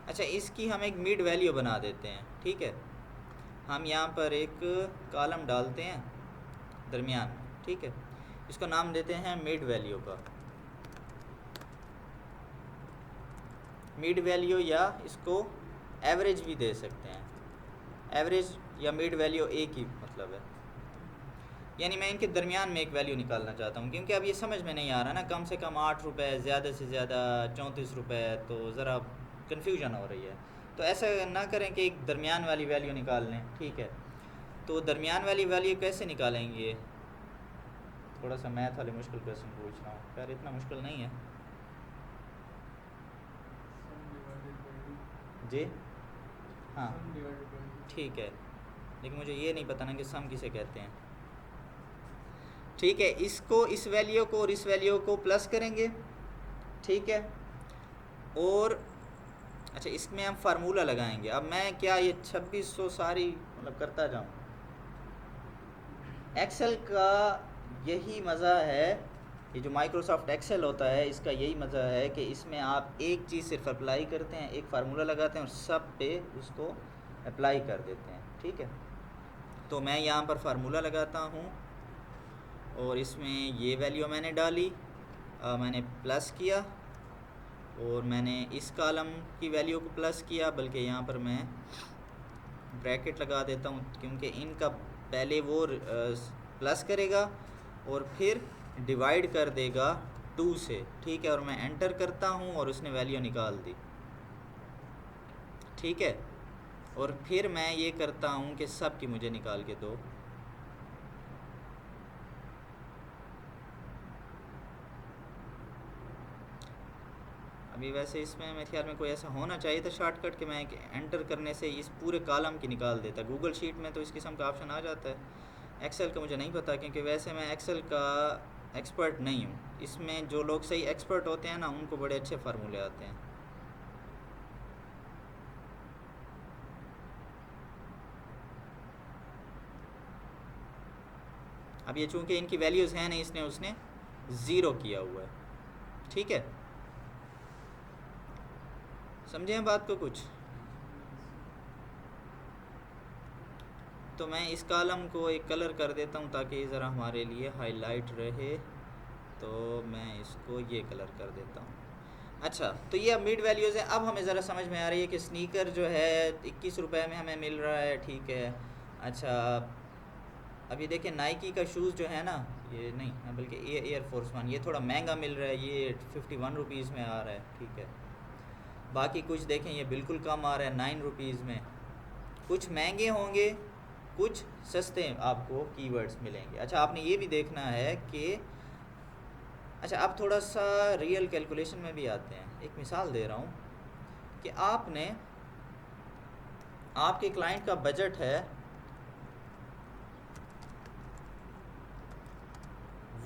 अच्छा इसकी हम एक मिड वैल्यू बना देते हैं, ठीक है। हम यहाँ पर एक कॉलम डालते हैं दरमियान में, ठीक है। इसको नाम देते हैं मिड वैल्यू का, मिड वैल्यू, या इसको एवरेज भी दे सकते हैं। एवरेज या मिड वैल्यू एक ही मतलब है, यानी मैं इनके दरमियान में एक वैल्यू निकालना चाहता हूँ। क्योंकि अब ये समझ में नहीं आ रहा ना, कम से कम 8 रुपये, ज़्यादा से ज़्यादा 34 रुपये, तो ज़रा कन्फ्यूजन हो रही है। तो ऐसा ना करें कि एक दरमियान वाली वैल्यू निकाल लें, ठीक है। तो दरमियान वाली वैल्यू कैसे निकालेंगे? थोड़ा सा मैथ वाले मुश्किल क्वेश्चन पूछ रहा हूँ, खैर इतना मुश्किल नहीं है जी। हाँ ठीक है, लेकिन मुझे ये नहीं पता ना कि सम किसे कहते हैं, ठीक है। इसको, इस वैल्यू को और इस वैल्यू को प्लस करेंगे, ठीक है। और अच्छा इसमें हम फार्मूला लगाएंगे। अब मैं क्या ये 2600 सारी मतलब करता जाऊँ? एक्सेल का यही मज़ा है, ये जो माइक्रोसॉफ्ट एक्सेल होता है इसका यही मज़ा है कि इसमें आप एक चीज़ सिर्फ अप्लाई करते हैं, एक फार्मूला लगाते हैं और सब पे उसको अप्लाई कर देते हैं, ठीक है। तो मैं यहाँ पर फार्मूला लगाता हूँ और इसमें ये वैल्यू मैंने डाली, मैंने प्लस किया, और मैंने इस कॉलम की वैल्यू को प्लस किया, बल्कि यहाँ पर मैं ब्रैकेट लगा देता हूँ क्योंकि इनका पहले वो प्लस करेगा और फिर डिवाइड कर देगा 2 से, ठीक है। और मैं एंटर करता हूँ और उसने वैल्यू निकाल दी, ठीक है। और फिर मैं ये करता हूँ कि सब की मुझे निकाल के दो, अभी वैसे इसमें मेरे ख्याल में कोई ऐसा होना चाहिए था शॉर्टकट कि मैं एंटर करने से इस पूरे कॉलम की निकाल देता। गूगल शीट में तो इस किस्म का ऑप्शन आ जाता है, एक्सेल का मुझे नहीं पता क्योंकि वैसे मैं एक्सेल का एक्सपर्ट नहीं हूँ। इसमें जो लोग सही एक्सपर्ट होते हैं ना, उनको बड़े अच्छे फार्मूले आते हैं। अब ये चूँकि इनकी वैल्यूज़ हैं नहीं, इसने उसने ज़ीरो किया हुआ है, ठीक है। समझे हैं बात को कुछ? तो मैं इस कॉलम को एक कलर कर देता हूँ ताकि ज़रा हमारे लिए हाईलाइट रहे, तो मैं इसको ये कलर कर देता हूँ। अच्छा, तो ये अब मिड वैल्यूज़ हैं। अब हमें ज़रा समझ में आ रही है कि स्नीकर जो है 21 रुपये में हमें मिल रहा है, ठीक है। अच्छा अब ये देखिए नाइकी का शूज़ जो है ना, ये नहीं बल्कि एयरफोर्स 1, ये थोड़ा महंगा मिल रहा है, ये 51 रुपीज़ में आ रहा है, ठीक है। बाकी कुछ देखें ये बिल्कुल कम आ रहा है 9 रुपीज़ में। कुछ महंगे होंगे, कुछ सस्ते आपको कीवर्ड्स मिलेंगे। अच्छा आपने ये भी देखना है कि अच्छा अब थोड़ा सा रियल कैलकुलेशन में भी आते हैं। एक मिसाल दे रहा हूँ कि आपके क्लाइंट का बजट है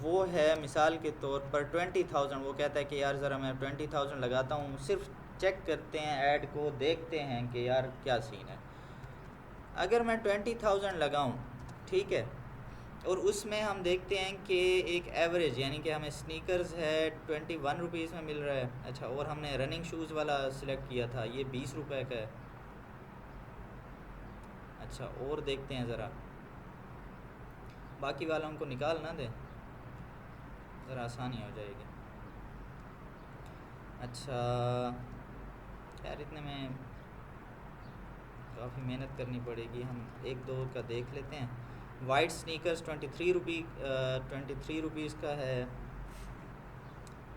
वो है मिसाल के तौर पर 20,000, वो कहता है कि यार ज़रा मैं 20,000 लगाता हूँ, सिर्फ चेक करते हैं ऐड को, देखते हैं कि यार क्या सीन है। अगर मैं 20,000 लगाऊँ, ठीक है, और उसमें हम देखते हैं कि एक एवरेज यानी कि हमें स्नीकर्स है 21 रुपीज़ में मिल रहा है। अच्छा, और हमने रनिंग शूज़ वाला सिलेक्ट किया था, ये 20 रुपए का है। अच्छा, और देखते हैं ज़रा, बाकी वालों को निकाल ना दें, ज़रा आसानी हो जाएगी। अच्छा यार, इतने में काफ़ी मेहनत करनी पड़ेगी, हम एक दो का देख लेते हैं। वाइट स्नीकर्स 23 रुपीज़ का है।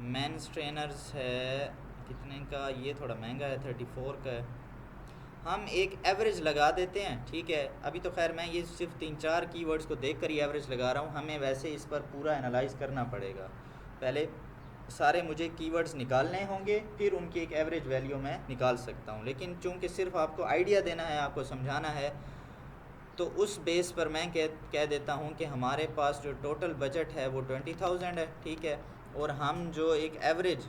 मेंस ट्रेनर्स है कितने का, ये थोड़ा महंगा है, 34 का है। हम एक एवरेज लगा देते हैं, ठीक है। अभी तो खैर मैं ये सिर्फ 3-4 कीवर्ड्स को देखकर ही एवरेज लगा रहा हूँ, हमें वैसे इस पर पूरा एनालाइज करना पड़ेगा। पहले सारे मुझे कीवर्ड्स निकालने होंगे, फिर उनकी एक एवरेज वैल्यू मैं निकाल सकता हूँ। लेकिन चूँकि सिर्फ आपको आइडिया देना है, आपको समझाना है, तो उस बेस पर मैं कह देता हूँ कि हमारे पास जो टोटल बजट है वो 20,000 है, ठीक है। और हम जो एक एवरेज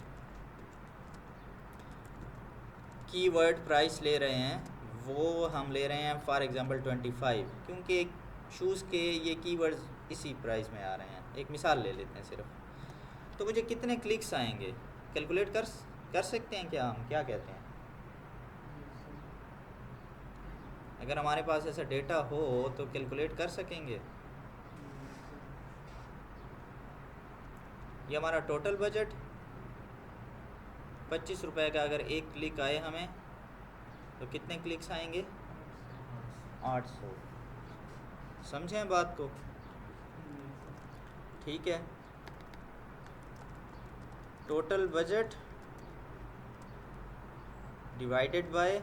कीवर्ड प्राइस ले रहे हैं वो हम ले रहे हैं फॉर एग्जांपल 25, क्योंकि शूज़ के ये कीवर्ड्स इसी प्राइस में आ रहे हैं। एक मिसाल ले लेते हैं सिर्फ। तो मुझे कितने क्लिक्स आएंगे कैलकुलेट कर सकते हैं क्या, हम क्या कहते हैं? अगर हमारे पास ऐसा डेटा हो तो कैलकुलेट कर सकेंगे। ये हमारा टोटल बजट 25 रुपए का, अगर एक क्लिक आए हमें तो कितने क्लिक्स आएंगे? 800। समझें बात को, ठीक है। Total budget divided by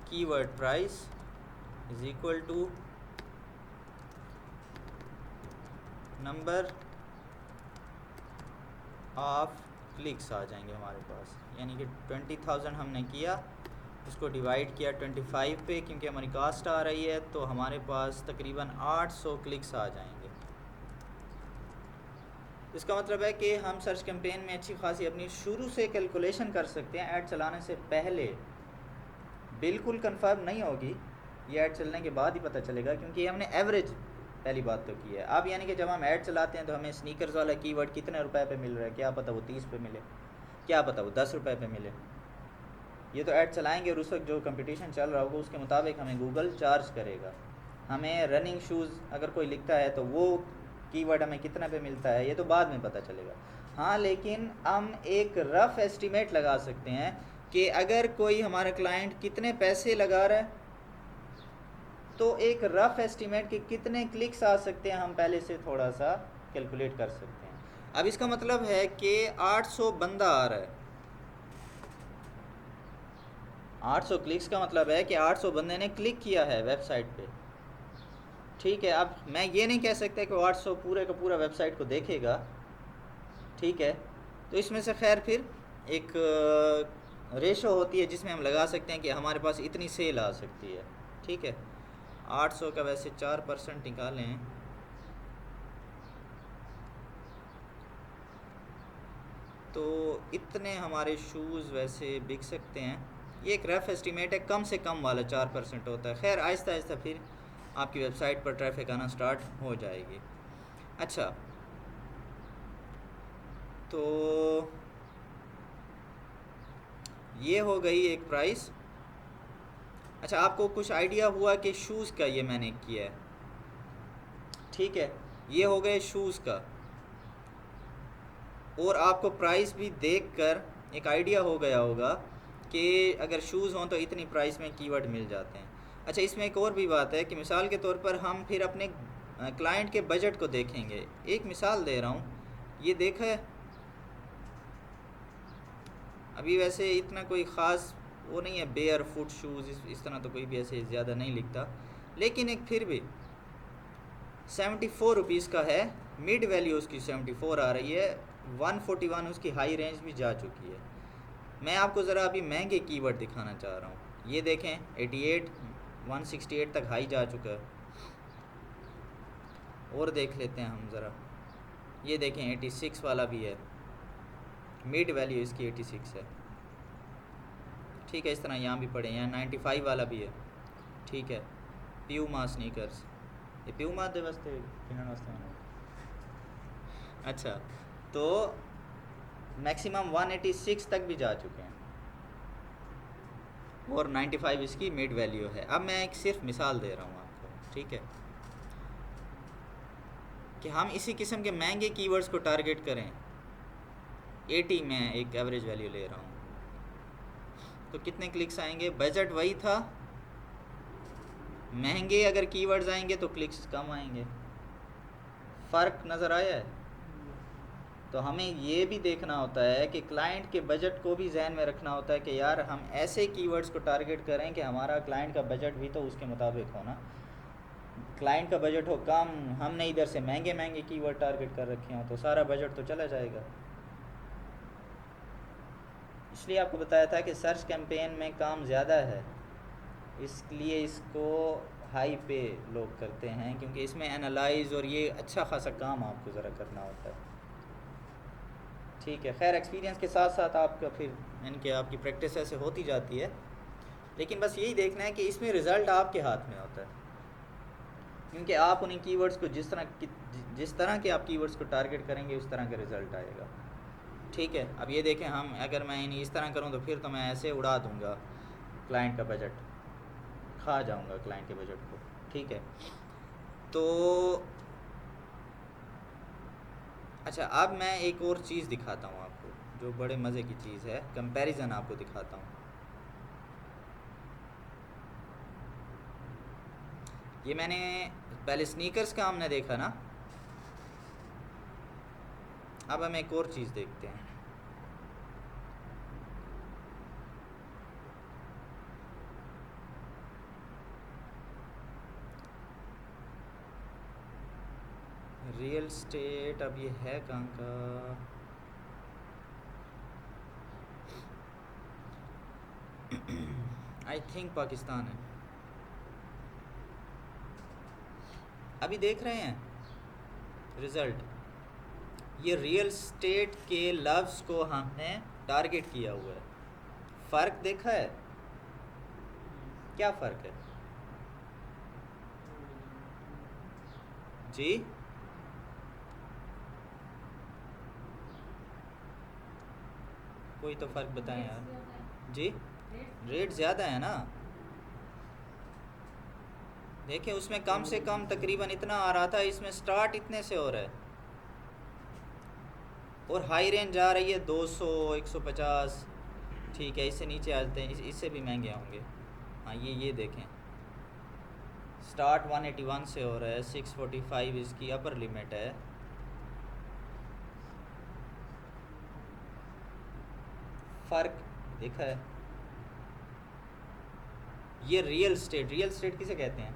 keyword price is equal to number of clicks आ जाएंगे हमारे पास। यानी कि 20,000 हमने किया, उसको डिवाइड किया 25 पे, क्योंकि हमारी कास्ट आ रही है, तो हमारे पास तकरीबन 800 क्लिक्स आ जाएंगे। इसका मतलब है कि हम सर्च कैंपेन में अच्छी खासी अपनी शुरू से कैलकुलेशन कर सकते हैं। ऐड चलाने से पहले बिल्कुल कंफर्म नहीं होगी, ये ऐड चलने के बाद ही पता चलेगा, क्योंकि हमने एवरेज पहली बात तो की है। अब यानी कि जब हम ऐड चलाते हैं तो हमें स्नीकर्स वाला कीवर्ड कितने रुपए पे मिल रहा है, क्या पता वो 30 पे मिले, क्या पता वो 10 रुपए पे मिले। ये तो ऐड चलाएंगे और उस वक्त जो कंपटीशन चल रहा होगा उसके मुताबिक हमें गूगल चार्ज करेगा। हमें रनिंग शूज़ अगर कोई लिखता है तो वो कीवर्ड हमें कितना पे मिलता है ये तो बाद में पता चलेगा। हाँ, लेकिन हम एक रफ़ एस्टीमेट लगा सकते हैं कि अगर कोई हमारा क्लाइंट कितने पैसे लगा रहा है, तो एक रफ़ एस्टीमेट कि कितने क्लिक्स आ सकते हैं हम पहले से थोड़ा सा कैलकुलेट कर सकते हैं। अब इसका मतलब है कि 800 बंदा आ रहा है, 800 क्लिक्स का मतलब है कि 800 बंदे ने क्लिक किया है वेबसाइट पे, ठीक है। अब मैं ये नहीं कह सकता कि 800 पूरे का पूरा वेबसाइट को देखेगा, ठीक है। तो इसमें से खैर फिर एक रेशो होती है जिसमें हम लगा सकते हैं कि हमारे पास इतनी सेल आ सकती है, ठीक है। 800 का वैसे 4% निकालें तो इतने हमारे शूज़ वैसे बिक सकते हैं। ये एक रफ़ एस्टीमेट है, कम से कम वाला 4% होता है। खैर आहिस्ता आहिस्ता फिर आपकी वेबसाइट पर ट्रैफिक आना स्टार्ट हो जाएगी। अच्छा, तो ये हो गई एक प्राइस। अच्छा, आपको कुछ आइडिया हुआ कि शूज़ का ये मैंने किया है, ठीक है। ये हो गए शूज़ का, और आपको प्राइस भी देखकर एक आइडिया हो गया होगा कि अगर शूज़ हों तो इतनी प्राइस में कीवर्ड मिल जाते हैं। अच्छा, इसमें एक और भी बात है कि मिसाल के तौर पर हम फिर अपने क्लाइंट के बजट को देखेंगे। एक मिसाल दे रहा हूँ, ये देखा है अभी वैसे इतना कोई ख़ास वो नहीं है, बेयर फुट शूज़ इस तरह तो कोई भी ऐसे ज़्यादा नहीं लिखता, लेकिन एक फिर भी 74 रुपीज़ का है, मिड वैल्यू उसकी 74 आ रही है, 141 उसकी हाई रेंज भी जा चुकी है। मैं आपको ज़रा अभी महंगे कीवर्ड दिखाना चाह रहा हूँ। ये देखें 88 168 तक हाई जा चुका है। और देख लेते हैं हम ज़रा। ये देखें 86 वाला भी है, मिड वैल्यू इसकी 86 है, ठीक है। इस तरह यहाँ भी पड़े, यहाँ 95 वाला भी है, ठीक है। प्यूमा स्नीकर्स, ये प्यूमा दे वास्ते पिनण वास्ते होना। अच्छा, तो मैक्सिमम 186 तक भी जा चुके हैं और 95 इसकी मिड वैल्यू है। अब मैं एक सिर्फ मिसाल दे रहा हूँ आपको, ठीक है, कि हम इसी किस्म के महंगे कीवर्ड्स को टारगेट करें। 80 में एक एवरेज वैल्यू ले रहा हूँ, तो कितने क्लिक्स आएंगे? बजट वही था, महंगे अगर कीवर्ड्स आएंगे तो क्लिक्स कम आएंगे। फ़र्क नज़र आया है? तो हमें ये भी देखना होता है कि क्लाइंट के बजट को भी जहन में रखना होता है कि यार हम ऐसे कीवर्ड्स को टारगेट करें कि हमारा क्लाइंट का बजट भी तो उसके मुताबिक हो ना। क्लाइंट का बजट हो कम, हमने इधर से महंगे महंगे कीवर्ड टारगेट कर रखे हों, तो सारा बजट तो चला जाएगा। इसलिए आपको बताया था कि सर्च कैंपेन में काम ज़्यादा है, इसलिए इसको हाई पे लोग करते हैं, क्योंकि इसमें एनालाइज और ये अच्छा खासा काम आपको ज़रा करना होता है, ठीक है। खैर एक्सपीरियंस के साथ साथ आपका फिर यानी कि आपकी प्रैक्टिस ऐसे होती जाती है, लेकिन बस यही देखना है कि इसमें रिज़ल्ट आपके हाथ में होता है, क्योंकि आप उन्हीं कीवर्ड्स को जिस तरह के आप कीवर्ड्स को टारगेट करेंगे उस तरह का रिज़ल्ट आएगा, ठीक है। अब ये देखें, हम अगर मैं इन्हें इस तरह करूं तो फिर तो मैं ऐसे उड़ा दूंगा क्लाइंट का बजट, खा जाऊंगा क्लाइंट के बजट को, ठीक है। तो अच्छा, अब मैं एक और चीज़ दिखाता हूँ आपको जो बड़े मज़े की चीज़ है, कंपैरिजन आपको दिखाता हूँ। ये मैंने पहले स्नीकर्स का हमने देखा ना, अब हम एक और चीज़ देखते हैं। रियल स्टेट, अब ये है कहाँ का? आई थिंक पाकिस्तान है। अभी देख रहे हैं रिज़ल्ट, ये रियल स्टेट के लफ्ज़ को हमने टारगेट किया हुआ है। फ़र्क देखा है? क्या फ़र्क है जी? कोई तो फ़र्क बताएं यार जी। रेट ज़्यादा है ना, देखिए उसमें कम से कम तकरीबन इतना आ रहा था, इसमें स्टार्ट इतने से हो रहा है और हाई रेंज आ रही है 200 150, ठीक है। इससे नीचे आ जाते हैं, इससे भी महंगे होंगे। हाँ, ये देखें, स्टार्ट 181 से हो रहा है, 645 इसकी अपर लिमिट है। फ़र्क देखा है? ये रियल स्टेट किसे कहते हैं?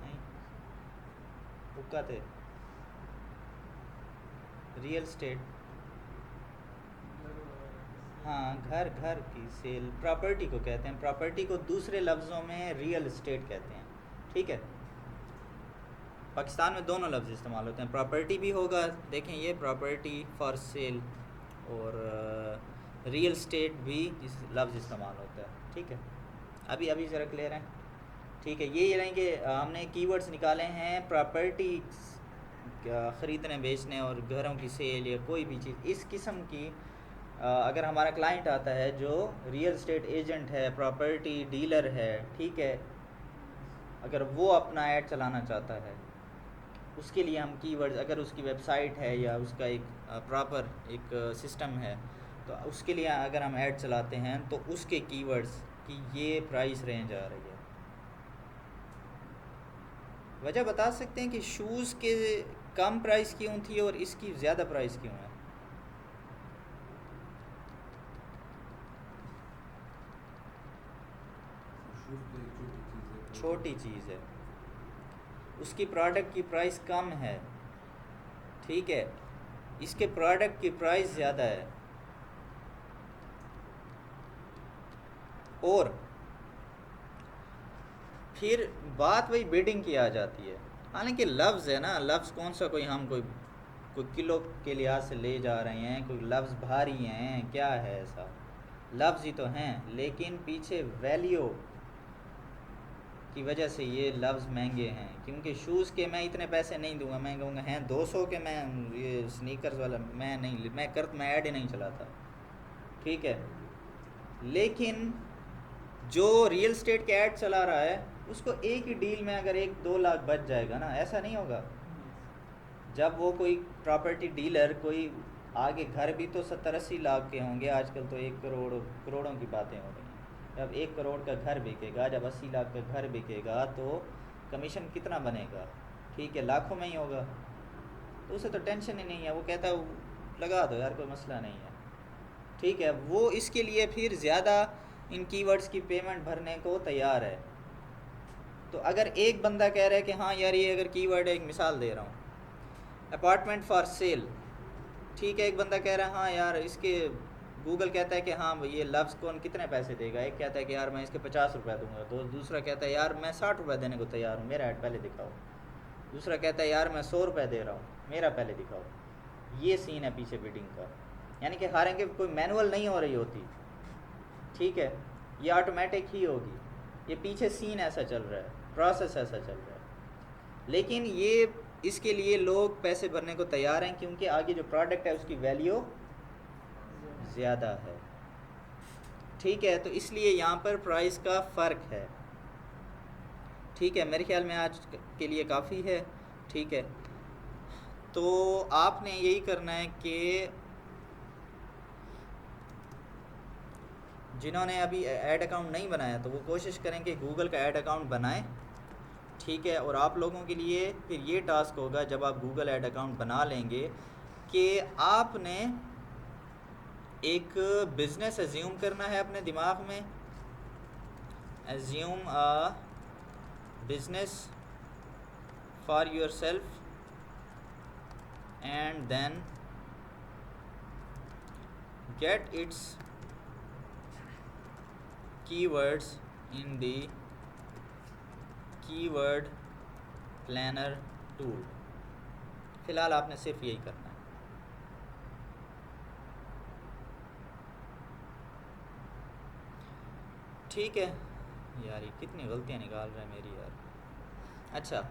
नहीं, हुक्का थे। रियल स्टेट, हाँ, घर की सेल, प्रॉपर्टी को कहते हैं। प्रॉपर्टी को दूसरे लफ्ज़ों में रियल स्टेट कहते हैं, ठीक है। पाकिस्तान में दोनों लफ्ज़ इस्तेमाल होते हैं, प्रॉपर्टी भी होगा, देखें ये प्रॉपर्टी फॉर सेल, और रियल स्टेट भी इस लफ्ज़ इस्तेमाल होता है, ठीक है। अभी ज़रा क्लियर है, ठीक है। ये रहेंगे, हमने कीवर्ड्स निकाले हैं प्रॉपर्टी ख़रीदने बेचने और घरों की सेल या कोई भी चीज़ इस किस्म की। अगर हमारा क्लाइंट आता है जो रियल स्टेट एजेंट है, प्रॉपर्टी डीलर है, ठीक है, अगर वो अपना ऐड चलाना चाहता है, उसके लिए हम कीवर्ड्स, अगर उसकी वेबसाइट है या उसका एक प्रॉपर एक सिस्टम है, तो उसके लिए अगर हम ऐड चलाते हैं तो उसके कीवर्ड्स की ये प्राइस रेंज आ रही है। वजह बता सकते हैं कि शूज़ के कम प्राइस क्यों थी और इसकी ज़्यादा प्राइस क्यों है? छोटी चीज़ है, उसकी प्रोडक्ट की प्राइस कम है, ठीक है, इसके प्रोडक्ट की प्राइस ज़्यादा है। और फिर बात वही बिडिंग की आ जाती है। हालांकि लफ्ज़ है ना, लफ्ज़ कौन सा कोई हम कोई किलो के लिहाज से ले जा रहे हैं, कोई लफ्ज़ भारी हैं, क्या है ऐसा, लफ्ज़ ही तो हैं, लेकिन पीछे वैल्यू की वजह से ये लफ्ज़ महंगे हैं। क्योंकि शूज़ के मैं इतने पैसे नहीं दूंगा, मैं कहूँगा हैं 200 के, मैं ये स्नीकर्स वाला मैं ऐड ही नहीं चलाता, ठीक है। लेकिन जो रियल स्टेट के ऐड चला रहा है उसको एक ही डील में अगर 1-2 लाख बच जाएगा ना, ऐसा नहीं होगा। जब वो कोई प्रॉपर्टी डीलर, कोई आगे घर भी तो 70-80 लाख के होंगे आजकल, तो 1 करोड़ों की बातें हो रही हैं। जब 1 करोड़ का घर बिकेगा, जब 80 लाख का घर बिकेगा, तो कमीशन कितना बनेगा, ठीक है, लाखों में ही होगा। तो उसे तो टेंशन ही नहीं है, वो कहता है लगा दो यार, कोई मसला नहीं है, ठीक है। वो इसके लिए फिर ज़्यादा इन कीवर्ड्स की पेमेंट भरने को तैयार है। तो अगर एक बंदा कह रहा है कि हाँ यार ये अगर कीवर्ड है, एक मिसाल दे रहा हूँ, अपार्टमेंट फॉर सेल, ठीक है, एक बंदा कह रहा है हाँ यार इसके, गूगल कहता है कि हाँ ये लफ्ज़ कौन कितने पैसे देगा, एक कहता है कि यार मैं इसके 50 रुपये दूंगा, तो दूसरा कहता है यार मैं 60 रुपये देने को तैयार हूँ, मेरा ऐड पहले दिखाओ। दूसरा कहता है यार मैं 100 रुपये दे रहा हूँ, मेरा पहले दिखाओ। ये सीन है पीछे बिडिंग का, यानी कि हारेंगे कोई मैनुअल नहीं हो रही होती, ठीक है, ये ऑटोमेटिक ही होगी। ये पीछे सीन ऐसा चल रहा है, प्रोसेस ऐसा चल रहा है। लेकिन ये इसके लिए लोग पैसे भरने को तैयार हैं, क्योंकि आगे जो प्रोडक्ट है उसकी वैल्यू ज़्यादा है, ठीक है। तो इसलिए यहाँ पर प्राइस का फ़र्क है, ठीक है। मेरे ख्याल में आज के लिए काफ़ी है, ठीक है। तो आपने यही करना है कि जिन्होंने अभी ऐड अकाउंट नहीं बनाया तो वो कोशिश करें कि गूगल का ऐड अकाउंट बनाएं, ठीक है। और आप लोगों के लिए फिर ये टास्क होगा जब आप गूगल ऐड अकाउंट बना लेंगे कि आपने एक बिज़नेस एज्यूम करना है अपने दिमाग में, assume a business for yourself and then get its keywords in the keyword planner tool। फ़िलहाल आपने सिर्फ यही करना है, ठीक है। यार ये कितनी गलतियाँ निकाल रहा है मेरी यार। अच्छा,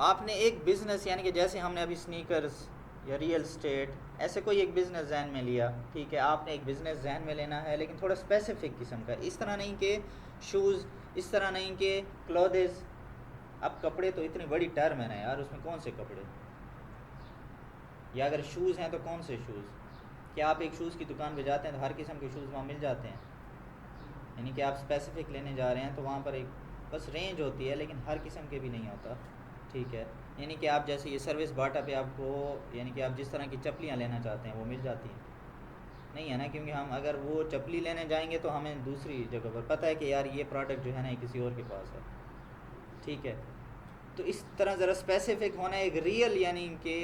आपने एक बिज़नेस, यानी कि जैसे हमने अभी स्नीकर्स या रियल स्टेट, ऐसे कोई एक बिज़नेस जहन में लिया, ठीक है। आपने एक बिज़नेस जहन में लेना है, लेकिन थोड़ा स्पेसिफिक किस्म का, इस तरह नहीं कि शूज़, इस तरह नहीं कि क्लोथेस। अब कपड़े तो इतनी बड़ी टर्म है ना यार, उसमें कौन से कपड़े, या अगर शूज़ हैं तो कौन से शूज़। क्या आप एक शूज़ की दुकान पे जाते हैं तो हर किस्म के शूज़ वहाँ मिल जाते हैं, यानी कि आप स्पेसिफिक लेने जा रहे हैं तो वहाँ पर एक बस रेंज होती है, लेकिन हर किस्म के भी नहीं होता, ठीक है। यानी कि आप जैसे ये सर्विस बाटा पे आपको, यानी कि आप जिस तरह की चप्पलियाँ लेना चाहते हैं वो मिल जाती हैं, नहीं है ना। क्योंकि हम अगर वो चप्पली लेने जाएंगे तो हमें दूसरी जगह पर पता है कि यार ये प्रोडक्ट जो है ना ये किसी और के पास है, ठीक है। तो इस तरह ज़रा स्पेसिफिक होना, एक रियल यानी कि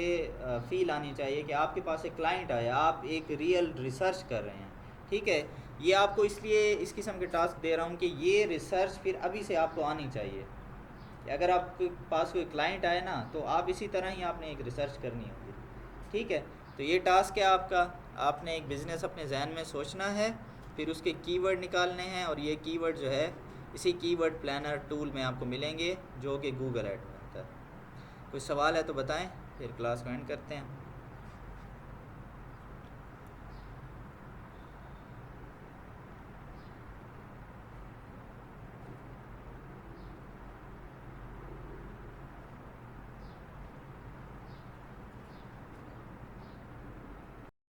फ़ील आनी चाहिए कि आपके पास एक क्लाइंट आया, आप एक रियल रिसर्च कर रहे हैं, ठीक है। ये आपको इसलिए इस किस्म के टास्क दे रहा हूँ कि ये रिसर्च फिर अभी से आपको आनी चाहिए। अगर आपके पास कोई क्लाइंट आए ना तो आप इसी तरह ही आपने एक रिसर्च करनी होगी, ठीक है। तो ये टास्क है आपका, आपने एक बिज़नेस अपने जहन में सोचना है, फिर उसके कीवर्ड निकालने हैं, और ये कीवर्ड जो है इसी कीवर्ड प्लानर टूल में आपको मिलेंगे जो कि गूगल ऐड में होता है। कोई सवाल है तो बताएं, फिर क्लास को एंड करते हैं।